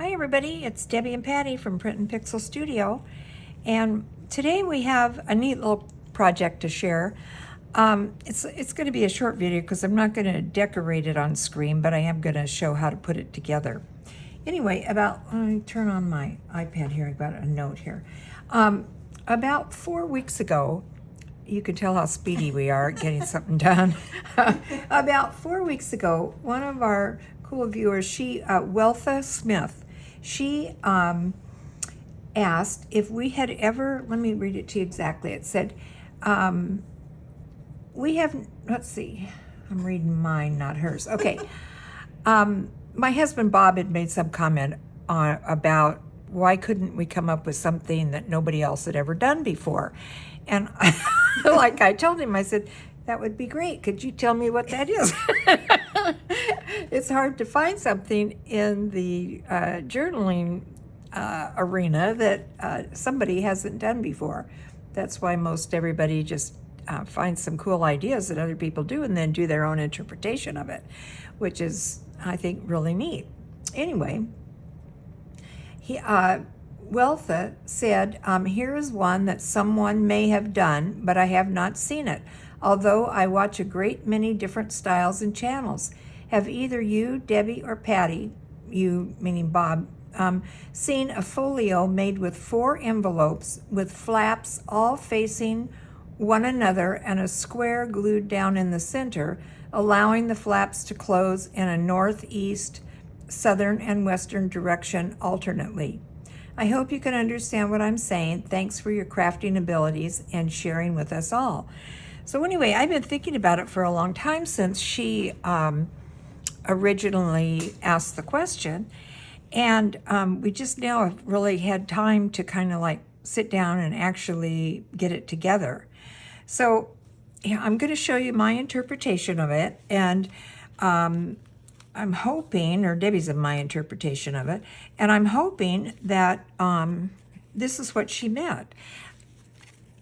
Hi everybody, it's Debbie and Patty from Print and Pixel Studio, and today we have a neat little project to share. It's going to be a short video because I'm not going to decorate it on screen, but I am going to show how to put it together. Anyway, let me turn on my iPad here. I've got a note here. About 4 weeks ago, you can tell how speedy we are at getting something done. About 4 weeks ago, one of our cool viewers, Weltha Smith, she asked if we had ever, let me read it to you exactly. It said, we have, let's see, I'm reading mine, not hers. Okay. My husband Bob had made some comment about why couldn't we come up with something that nobody else had ever done before? And like I told him, I said, that would be great. Could you tell me what that is? It's hard to find something in the journaling arena that somebody hasn't done before. That's why most everybody just finds some cool ideas that other people do and then do their own interpretation of it, which is, I think, really neat. Anyway, Weltha said, here is one that someone may have done, but I have not seen it, although I watch a great many different styles and channels. Have either you, Debbie, or Patty, you meaning Bob, seen a folio made with 4 envelopes with flaps all facing one another and a square glued down in the center, allowing the flaps to close in a northeast, southern, and western direction alternately? I hope you can understand what I'm saying. Thanks for your crafting abilities and sharing with us all. So anyway, I've been thinking about it for a long time since she originally asked the question. And we just now have really had time to kind of like sit down and actually get it together. So yeah, I'm going to show you my interpretation of it. And I'm hoping, or Debbie's in my interpretation of it, and I'm hoping that this is what she meant.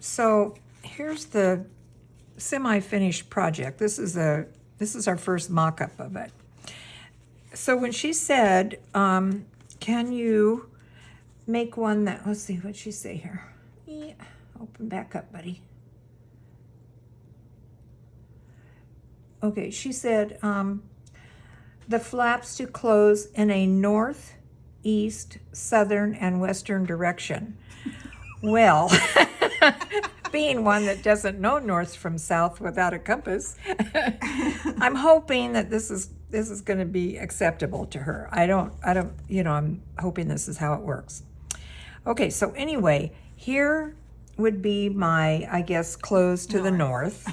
So here's the semi-finished project. This is our first mock-up of it. So when she said, can you make one that, let's see, what'd she say here? Yeah, open back up, buddy. Okay, she said, the flaps to close in a north, east, southern, and western direction. Well, being one that doesn't know north from south without a compass, I'm hoping that this is going to be acceptable to her. I don't, I'm hoping this is how it works. Okay, so anyway, here would be my, I guess, close to the north.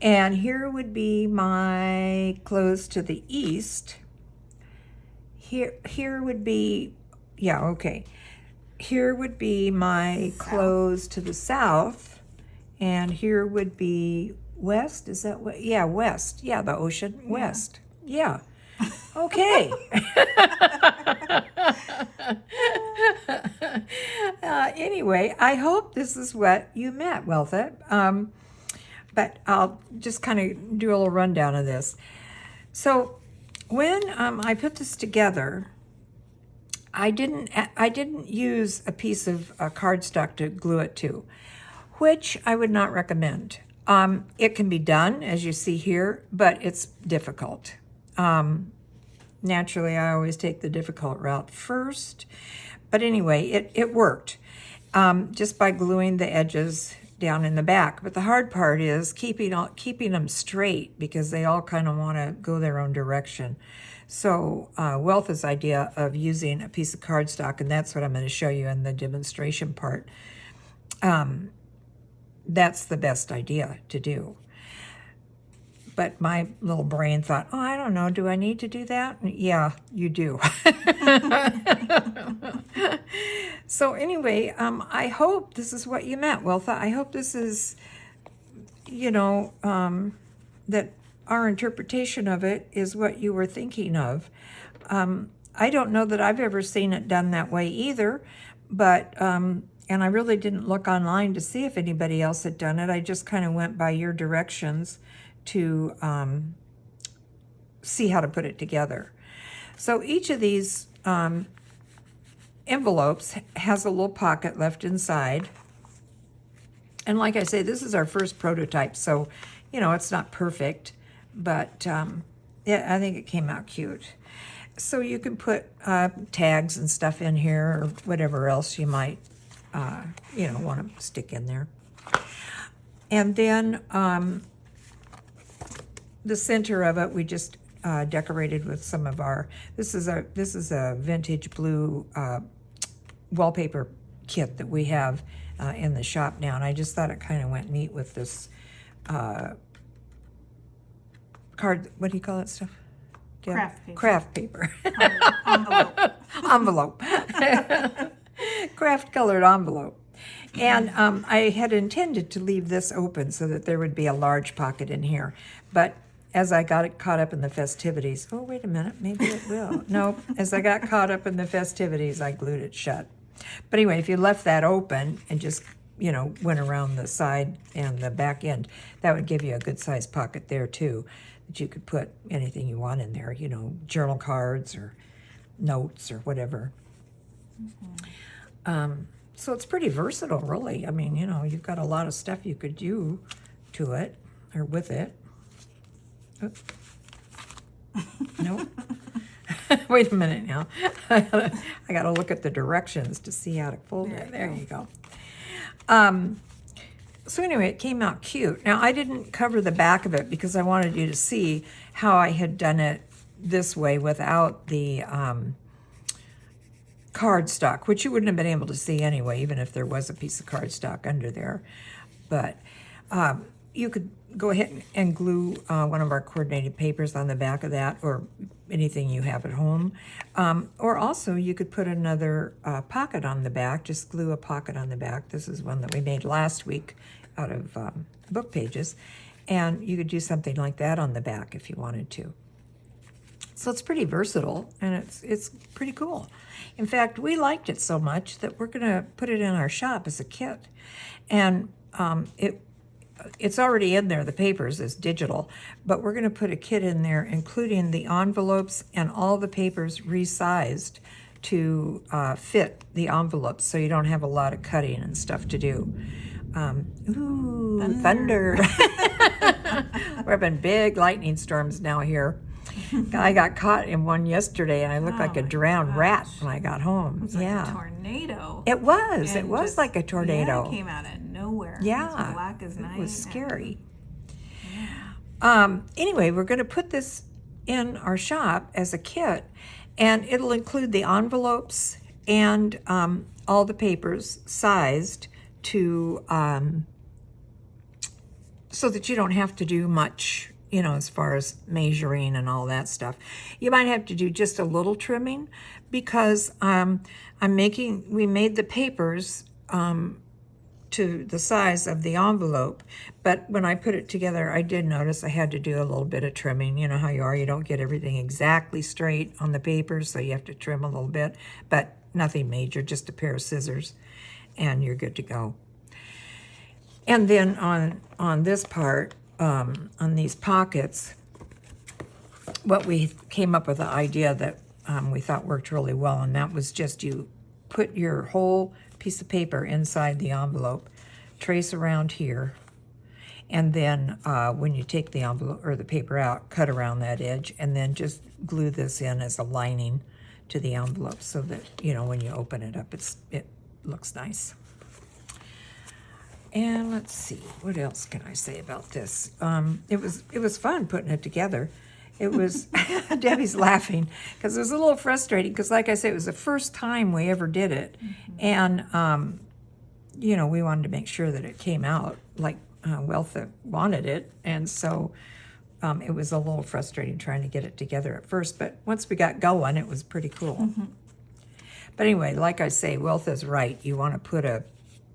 And here would be my close to the east. Here would be, yeah, okay. Here would be my close to the south. And here would be west. Is that what? Yeah, west. Yeah, the ocean, west. Yeah. Okay. Anyway, I hope this is what you meant, Weltha. But I'll just kind of do a little rundown of this. So when I put this together, I didn't use a piece of cardstock to glue it to, which I would not recommend. It can be done, as you see here, but it's difficult. Naturally, I always take the difficult route first. But anyway, it worked just by gluing the edges down in the back. But the hard part is keeping them straight because they all kind of want to go their own direction. So Weltha's idea of using a piece of cardstock, and that's what I'm going to show you in the demonstration part, that's the best idea to do. But my little brain thought, oh, I don't know, do I need to do that? Yeah, you do. So anyway, I hope this is what you meant, Weltha. I hope this is, that our interpretation of it is what you were thinking of. I don't know that I've ever seen it done that way either, but, and I really didn't look online to see if anybody else had done it. I just kind of went by your directions to see how to put it together. So each of these envelopes has a little pocket left inside. And like I say, this is our first prototype, so, you know, it's not perfect, but yeah, I think it came out cute. So you can put tags and stuff in here, or whatever else you might, you know, want to stick in there. And then the center of it, we just decorated with some of our, this is a vintage blue wallpaper kit that we have in the shop now, and I just thought it kind of went neat with this card, what do you call that stuff? Craft paper. Craft paper. Envelope. Envelope. Craft colored envelope. And I had intended to leave this open so that there would be a large pocket in here. But as I got it caught up in the festivities, oh, wait a minute, maybe it will. No, as I got caught up in the festivities, I glued it shut. But anyway, if you left that open and just, you know, went around the side and the back end, that would give you a good sized pocket there too, that you could put anything you want in there, you know, journal cards or notes or whatever. So it's pretty versatile, really. I mean, you know, you've got a lot of stuff you could do to it or with it. Oops. Nope. Wait a minute now. I gotta look at the directions to see how to fold it. There you go. So anyway, it came out cute. Now, I didn't cover the back of it because I wanted you to see how I had done it this way without the cardstock, which you wouldn't have been able to see anyway, even if there was a piece of cardstock under there. But you could go ahead and glue one of our coordinated papers on the back of that, or anything you have at home. Or also you could put another pocket on the back, just glue a pocket on the back. This is one that we made last week out of book pages. And you could do something like that on the back if you wanted to. So it's pretty versatile, and it's pretty cool. In fact, we liked it so much that we're going to put it in our shop as a kit. And it's already in there, the papers is digital, but we're going to put a kit in there including the envelopes and all the papers resized to fit the envelopes, so you don't have a lot of cutting and stuff to do. Ooh, thunder. We're having big lightning storms now here. I got caught in one yesterday, and I looked like a drowned rat when I got home. It was like a tornado. It was. It was like a tornado. Yeah, it came out of nowhere. Yeah. It was black as night. It was scary. Yeah. Anyway, we're going to put this in our shop as a kit, and it'll include the envelopes and all the papers sized to so that you don't have to do much, you know, as far as measuring and all that stuff. You might have to do just a little trimming because we made the papers to the size of the envelope, but when I put it together, I did notice I had to do a little bit of trimming. You know how you are, you don't get everything exactly straight on the papers, so you have to trim a little bit, but nothing major, just a pair of scissors, and you're good to go. And then on this part, on these pockets, what we came up with the idea that we thought worked really well, and that was just you put your whole piece of paper inside the envelope, trace around here, and then when you take the envelope or the paper out, cut around that edge, and then just glue this in as a lining to the envelope so that, you know, when you open it up, it looks nice. And let's see, what else can I say about this? It was fun putting it together. It was, Debbie's laughing, because it was a little frustrating, because like I said, it was the first time we ever did it. Mm-hmm. And, you know, we wanted to make sure that it came out like Wealtha wanted it. And so it was a little frustrating trying to get it together at first. But once we got going, it was pretty cool. Mm-hmm. But anyway, like I say, Wealtha's right. You want to put a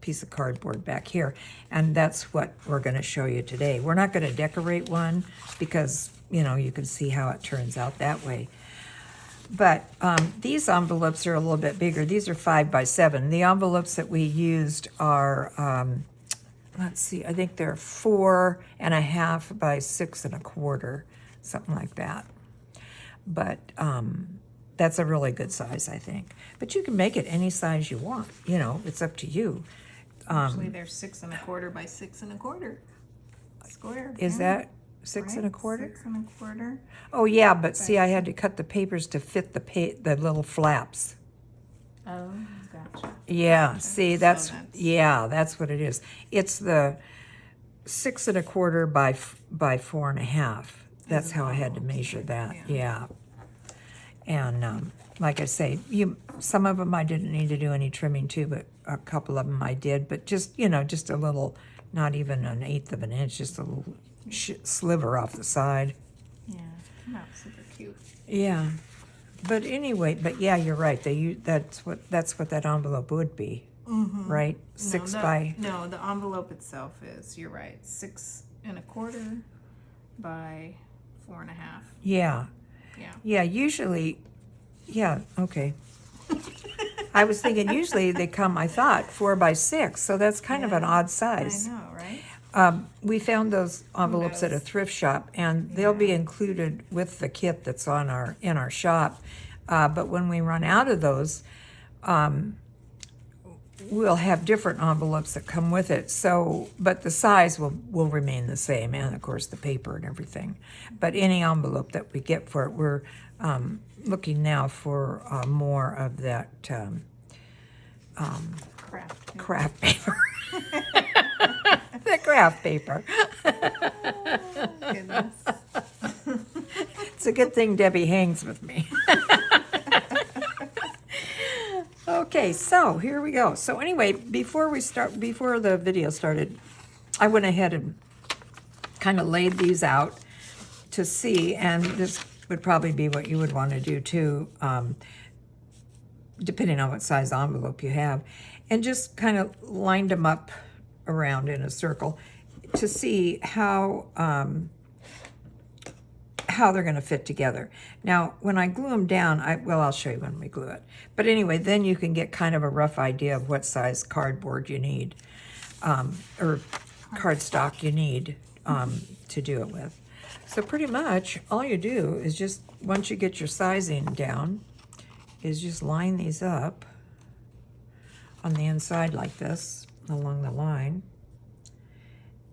piece of cardboard back here, and that's what we're going to show you today. We're not going to decorate one because, you know, you can see how it turns out that way. But these envelopes are a little bit bigger. These are 5 by 7. The envelopes that we used are, let's see, I think they're 4.5 by 6.25, something like that. But That's a really good size, I think. But you can make it any size you want, you know, it's up to you. Actually, they're 6 1/4 by 6 1/4 square. Is yeah, that 6 right? 1/4? 6 1/4. Oh, yeah, but see, I had to cut the papers to fit the little flaps. Oh, gotcha. Yeah, Gotcha. see, So that's what it is. It's the 6 1/4 by 4.5. That's how I had to measure that. Yeah. And like I say, some of them I didn't need to do any trimming to, but a couple of them I did. But just just a little, not even an eighth of an inch, just a little sliver off the side. Yeah, not super cute. Yeah. But anyway, but yeah, you're right. That's what that envelope would be, right? No, the envelope itself is. You're right. 6 1/4 by 4.5. Yeah. Yeah. Yeah. Usually, yeah. Okay. I was thinking usually they come, I thought, 4 by 6, so that's kind of an odd size. I know, right? We found those envelopes at a knows? thrift shop, and they'll be Yeah. included with the kit that's in our shop. But when we run out of those, we'll have different envelopes that come with it. So, but the size will remain the same, and of course the paper and everything. But any envelope that we get for it, we're looking now for more of that craft paper. The craft paper. Goodness. It's a good thing Debbie hangs with me. Okay, so here we go. So anyway, before the video started, I went ahead and kind of laid these out to see, and this would probably be what you would want to do too, depending on what size envelope you have, and just kind of lined them up around in a circle to see how they're going to fit together. Now, when I glue them down, I'll show you when we glue it. But anyway, then you can get kind of a rough idea of what size cardboard you need, or cardstock you need to do it with. So pretty much all you do is just, once you get your sizing down, is just line these up on the inside like this, along the line.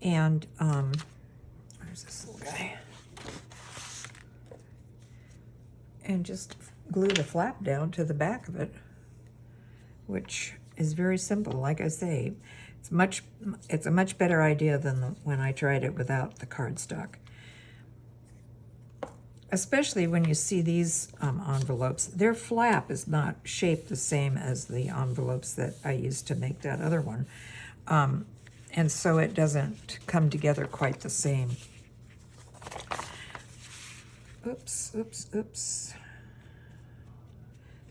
And where's this little guy? And just glue the flap down to the back of it, which is very simple. Like I say, it's a much better idea than when I tried it without the cardstock. Especially when you see these envelopes, their flap is not shaped the same as the envelopes that I used to make that other one. And so it doesn't come together quite the same. Oops.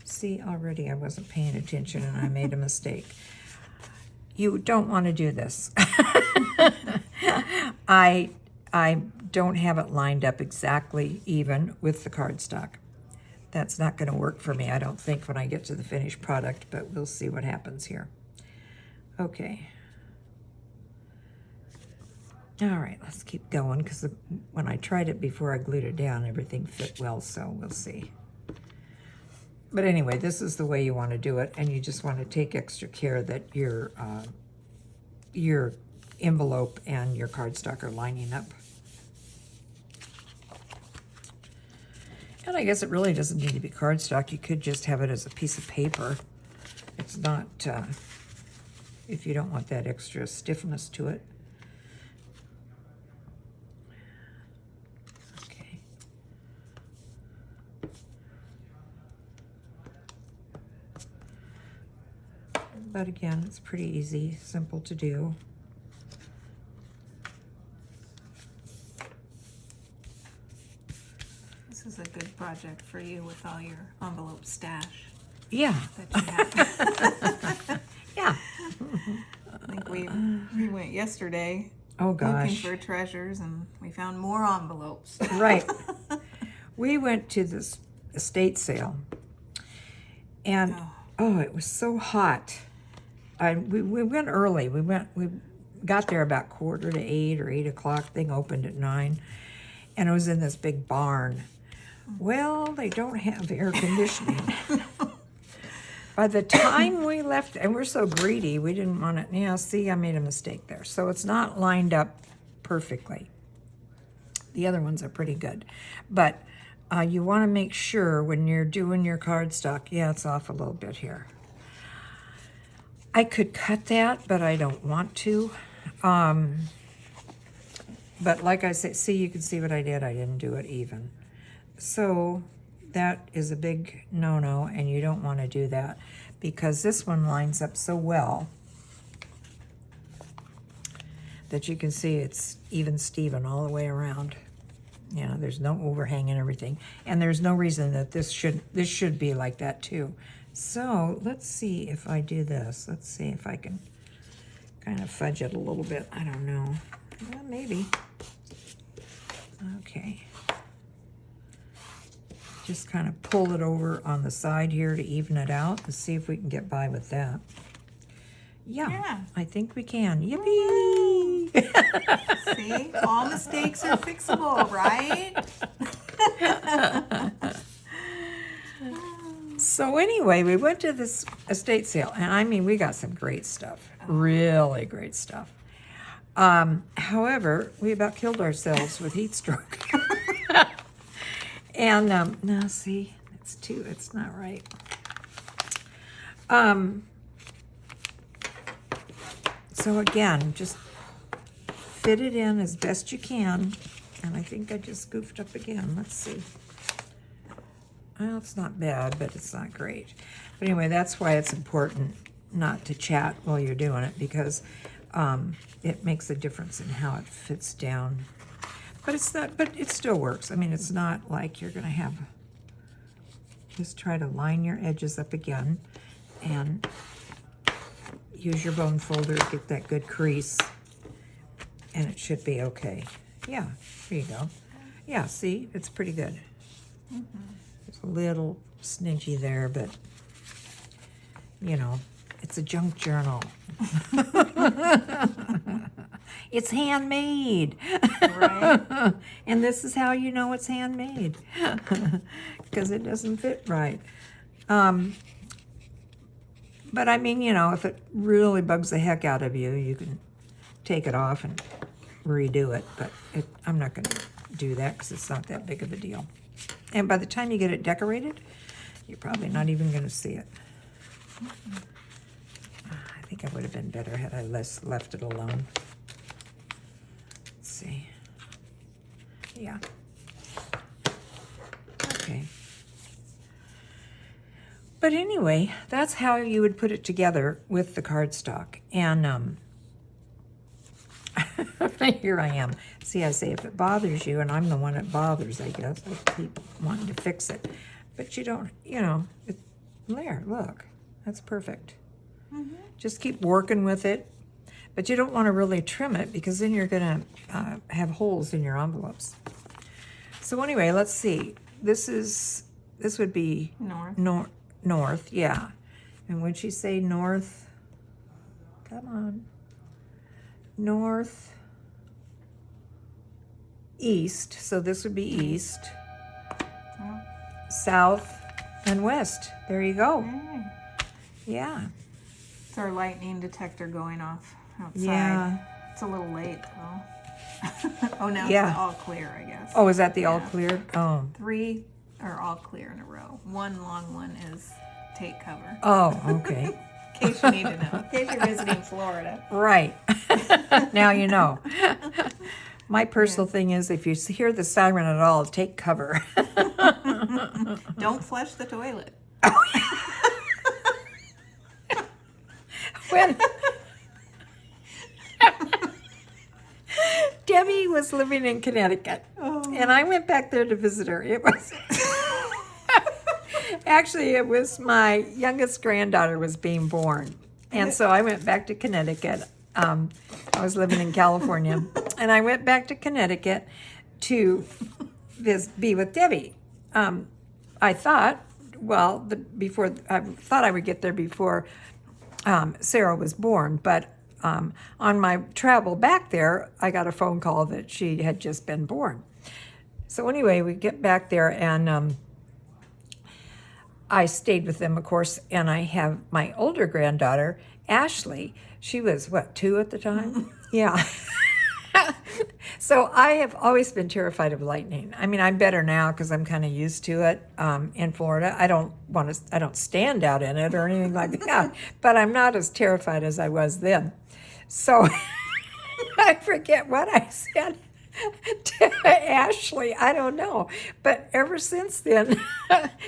See, already I wasn't paying attention and I made a mistake. You don't want to do this. I don't have it lined up exactly even with the cardstock. That's not going to work for me, I don't think, when I get to the finished product, but we'll see what happens here. Okay. All right, let's keep going, because when I tried it before I glued it down, everything fit well, so we'll see. But anyway, this is the way you want to do it, and you just want to take extra care that your envelope and your cardstock are lining up. And I guess it really doesn't need to be cardstock. You could just have it as a piece of paper. It's not, if you don't want that extra stiffness to it. Okay. But again, it's pretty easy, simple to do. This is a good project for you with all your envelope stash Yeah. that you have. Yeah. I think we went yesterday Oh looking gosh. for treasures, and we found more envelopes. Right. We went to this estate sale, and it was so hot. We went early. We got there about 7:45 or 8 o'clock. Thing opened at 9, and it was in this big barn. Well, they don't have air conditioning. By the time we left, and we're so greedy, we didn't want it. Yeah, see, I made a mistake there. So it's not lined up perfectly. The other ones are pretty good. But you want to make sure when you're doing your cardstock, yeah, it's off a little bit here. I could cut that, but I don't want to. But like I said, see, you can see what I did. I didn't do it even. So that is a big no-no, and you don't want to do that because this one lines up so well that you can see it's even Steven all the way around. You know, there's no overhang and everything, and there's no reason that this should be like that too. So let's see if I do this. Let's see if I can kind of fudge it a little bit. I don't know. Well, maybe. Okay. Just kind of pull it over on the side here to even it out and see if we can get by with that. Yeah. I think we can. Yippee! See, all mistakes are fixable, right? So anyway, we went to this estate sale, and I mean, we got some great stuff, really great stuff. However, we about killed ourselves with heat stroke. And now see, it's not right. So again, just fit it in as best you can. And I think I just goofed up again. Let's see. Well, it's not bad, but it's not great. But anyway, that's why it's important not to chat while you're doing it, because it makes a difference in how it fits down. But it's not, but it still works. I mean, it's not like you're gonna have, just try to line your edges up again and use your bone folder to get that good crease, and it should be okay. Yeah, there you go. Yeah, see, it's pretty good. It's a little snidgy there, but you know, it's a junk journal. It's handmade. Right. And this is how you know it's handmade, because it doesn't fit right. But I mean, you know, if it really bugs the heck out of you, you can take it off and redo it. But I'm not going to do that because it's not that big of a deal. And by the time you get it decorated, you're probably not even going to see it. I think I would have been better had I left it alone. Let's see. Yeah. Okay. But anyway, that's how you would put it together with the cardstock. And here I am. See, I say if it bothers you, and I'm the one it bothers, I guess. I keep wanting to fix it. But you don't, you know, there, look. That's perfect. Just keep working with it. But you don't want to really trim it, because then you're going to have holes in your envelopes. So anyway, let's see. This would be north, yeah. And when she say north, come on. North, east, so this would be east, south, and west. There you go. Okay. Yeah. It's our lightning detector going off outside. Yeah. It's a little late though. Oh, now Yeah. it's all clear, I guess. Oh, is that the all Yeah. clear? Oh. 3 are all clear in a row. One long one is take cover. Oh, okay. In case you need to know. In case you're visiting Florida. Right. Now you know. My personal thing is, if you hear the siren at all, take cover. Don't flush the toilet. When Debbie was living in Connecticut, and I went back there to visit her. It was actually, it was my youngest granddaughter was being born, and so I went back to Connecticut. I was living in California, and I went back to Connecticut to be with Debbie. I thought, well, I thought I would get there before Sarah was born, but on my travel back there, I got a phone call that she had just been born. So anyway, we get back there, and I stayed with them, of course, and I have my older granddaughter, Ashley. She was, what, 2 at the time? Yeah. So I have always been terrified of lightning. I mean, I'm better now because I'm kind of used to it in Florida. I don't stand out in it or anything like that, but I'm not as terrified as I was then. So I forget what I said to Ashley. I don't know. But ever since then,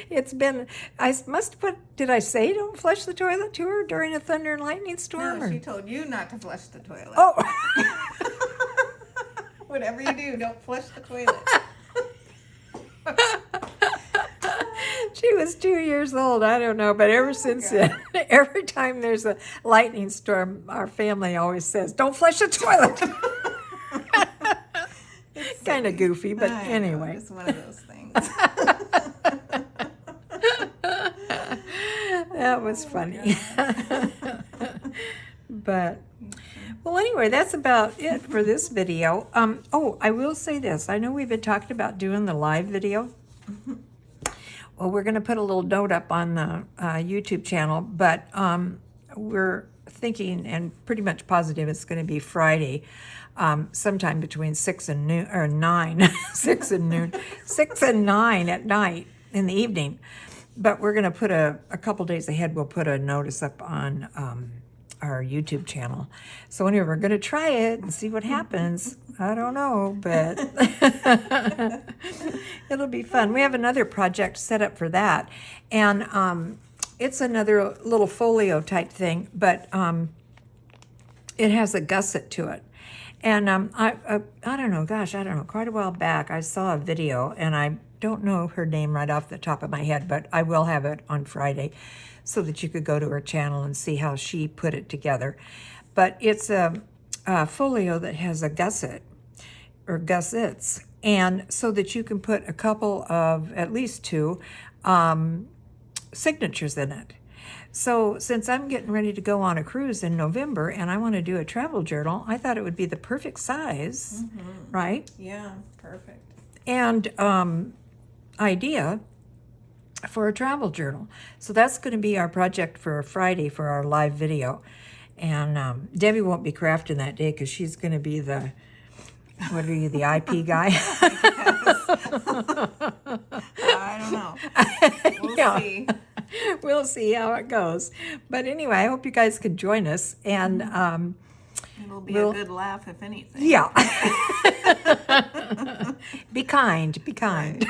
it's been, I must put, did I say don't flush the toilet to her during a thunder and lightning storm? No, she told you not to flush the toilet. Oh. Whatever you do, don't flush the toilet. She was 2 years old. I don't know. But ever since then, every time there's a lightning storm, our family always says, don't flush the toilet. Kind of goofy, but anyway. It's one of those things. That was funny. But, well, anyway, that's about it for this video. Oh, I will say this. I know we've been talking about doing the live video. Well, we're going to put a little note up on the YouTube channel, but we're thinking and pretty much positive it's going to be Friday, sometime between 6 and noon, or 9, 6 and noon, 6 and 9 at night in the evening. But we're going to put a couple days ahead, we'll put a notice up on our YouTube channel. So anyway, we're going to try it and see what happens. I don't know, but it'll be fun. We have another project set up for that. And it's another little folio type thing, but it has a gusset to it. And I don't know, gosh, I don't know, quite a while back, I saw a video, and I don't know her name right off the top of my head, but I will have it on Friday so that you could go to her channel and see how she put it together. But it's a folio that has a gusset, or gussets, and so that you can put a couple of, at least 2, signatures in it. So since I'm getting ready to go on a cruise in November and I want to do a travel journal, I thought it would be the perfect size, right? Yeah, perfect. And idea for a travel journal. So that's going to be our project for Friday for our live video. And Debbie won't be crafting that day because she's going to be the, what are you, the IP guy? I don't know. We'll see. We'll see how it goes. But anyway, I hope you guys can join us. And it'll be a good laugh, if anything. Yeah. Be kind. Be kind.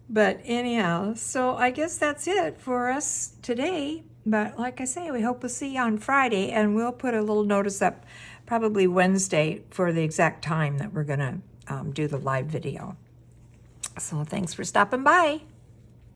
But anyhow, so I guess that's it for us today. But like I say, we hope we'll see you on Friday, and we'll put a little notice up probably Wednesday for the exact time that we're going to do the live video. So thanks for stopping by.